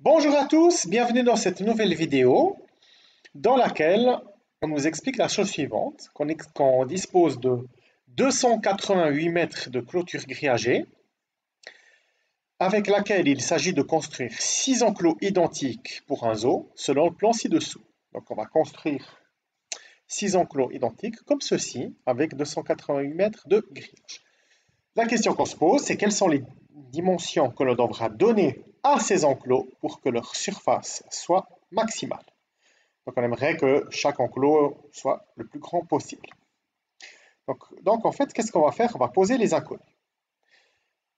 Bonjour à tous, bienvenue dans cette nouvelle vidéo dans laquelle on nous explique la chose suivante, qu'on dispose de 288 mètres de clôture grillagée avec laquelle il s'agit de construire 6 enclos identiques pour un zoo selon le plan ci-dessous. Donc on va construire 6 enclos identiques comme ceci avec 288 mètres de grillage. La question qu'on se pose, c'est quelles sont les dimensions que l'on devra donner à ces enclos pour que leur surface soit maximale. Donc on aimerait que chaque enclos soit le plus grand possible. Donc en fait, qu'est-ce qu'on va faire? On va poser les inconnus.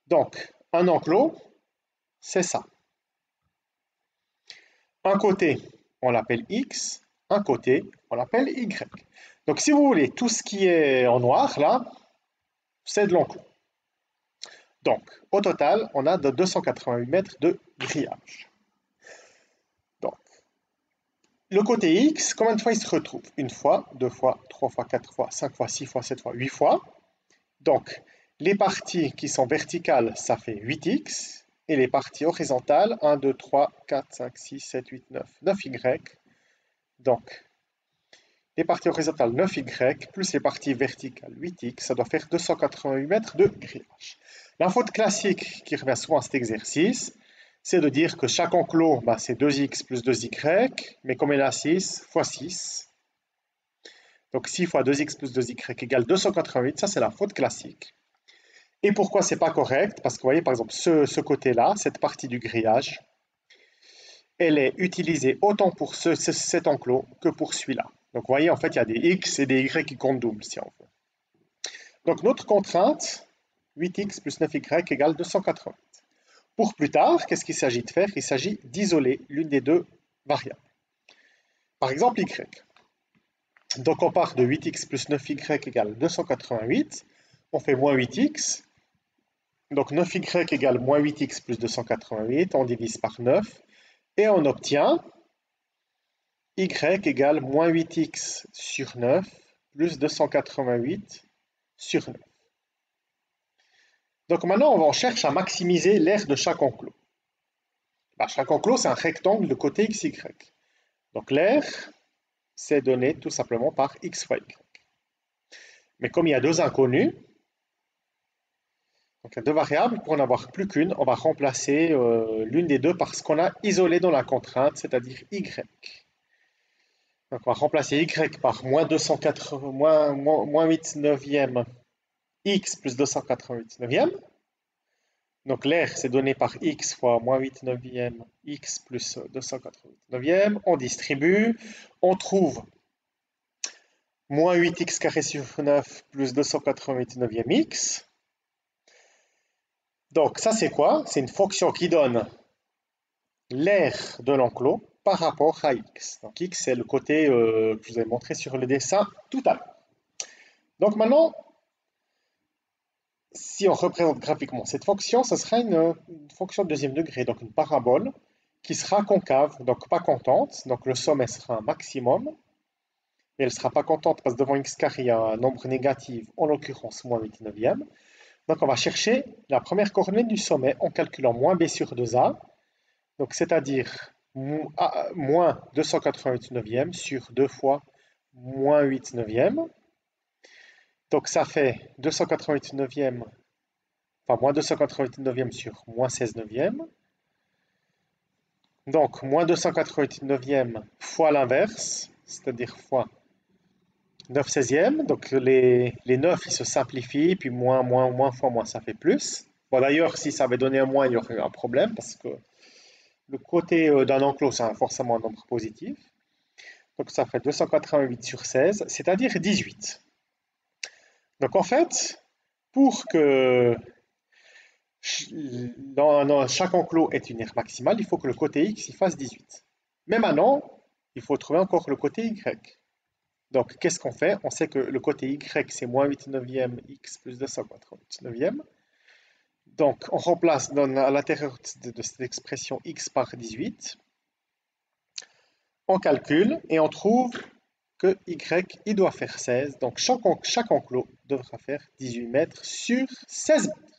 Donc un enclos, c'est ça. Un côté, on l'appelle X, un côté, on l'appelle Y. Donc si vous voulez, tout ce qui est en noir, là, c'est de l'enclos. Donc, au total, on a de 288 mètres de grillage. Donc, le côté X, combien de fois il se retrouve? Une fois, deux fois, trois fois, quatre fois, cinq fois, six fois, sept fois, 8 fois. Donc, les parties qui sont verticales, ça fait 8X. Et les parties horizontales, 1, 2, 3, 4, 5, 6, 7, 8, 9, 9Y. Donc, les parties horizontales 9Y, plus les parties verticales 8X, ça doit faire 288 mètres de grillage. La faute classique qui revient souvent à cet exercice, c'est de dire que chaque enclos, c'est 2x plus 2y, mais comme il a 6, fois 6. Donc 6 fois 2x plus 2y égale 288, ça c'est la faute classique. Et pourquoi c'est pas correct? Parce que vous voyez par exemple ce côté-là, cette partie du grillage, elle est utilisée autant pour cet enclos que pour celui-là. Donc vous voyez en fait il y a des x et des y qui comptent double si on veut. Donc notre contrainte, 8x plus 9y égale 280. Pour plus tard, qu'est-ce qu'il s'agit de faire? Il s'agit d'isoler l'une des deux variables. Par exemple, y. Donc on part de 8x plus 9y égale 288. On fait moins 8x. Donc 9y égale moins 8x plus 288. On divise par 9. Et on obtient y égale moins 8x sur 9 plus 288 sur 9. Donc maintenant, on cherche à maximiser l'aire de chaque enclos. Chaque enclos, c'est un rectangle de côté xy. Donc l'aire, c'est donné tout simplement par x fois y. Mais comme il y a deux inconnus, donc il y a deux variables, pour n'en avoir plus qu'une, on va remplacer l'une des deux par ce qu'on a isolé dans la contrainte, c'est-à-dire y. Donc on va remplacer y par moins 8 neuvième x plus 288 neuvième. Donc l'air, c'est donné par x fois moins 8 neuvième x plus 288 neuvième. On distribue, on trouve moins 8x carré sur 9 plus 288 neuvième x. Donc ça c'est quoi? C'est une fonction qui donne l'aire de l'enclos par rapport à x. Donc x c'est le côté que je vous ai montré sur le dessin tout à l'heure. Donc maintenant, si on représente graphiquement cette fonction, ce sera une fonction de deuxième degré, donc une parabole qui sera concave, donc pas contente. Donc le sommet sera un maximum. Et elle ne sera pas contente parce que devant x carré, il y a un nombre négatif, en l'occurrence moins 8 neuvième. Donc on va chercher la première coordonnée du sommet en calculant moins b sur 2a, donc c'est-à-dire moins 288 neuvième sur 2 fois moins 8 neuvième. Donc ça fait 288 neuvième, enfin moins 288 neuvième sur moins 16 neuvième. Donc moins 288 neuvième fois l'inverse, c'est-à-dire fois 9 16e, donc les 9 ils se simplifient, puis moins, moins, moins fois moins, ça fait plus. Bon d'ailleurs, si ça avait donné un moins, il y aurait eu un problème, parce que le côté d'un enclos, c'est forcément un nombre positif. Donc ça fait 288 sur 16, c'est-à-dire 18. Donc en fait, pour que chaque enclos ait une aire maximale, il faut que le côté x il fasse 18. Mais maintenant, il faut trouver encore le côté y. Donc, qu'est-ce qu'on fait? On sait que le côté y, c'est moins 8 neuvième x plus 288 neuvième. Donc, on remplace à l'intérieur de cette expression x par 18. On calcule et on trouve que y, il doit faire 16. Donc, chaque enclos devra faire 18 mètres sur 16 mètres.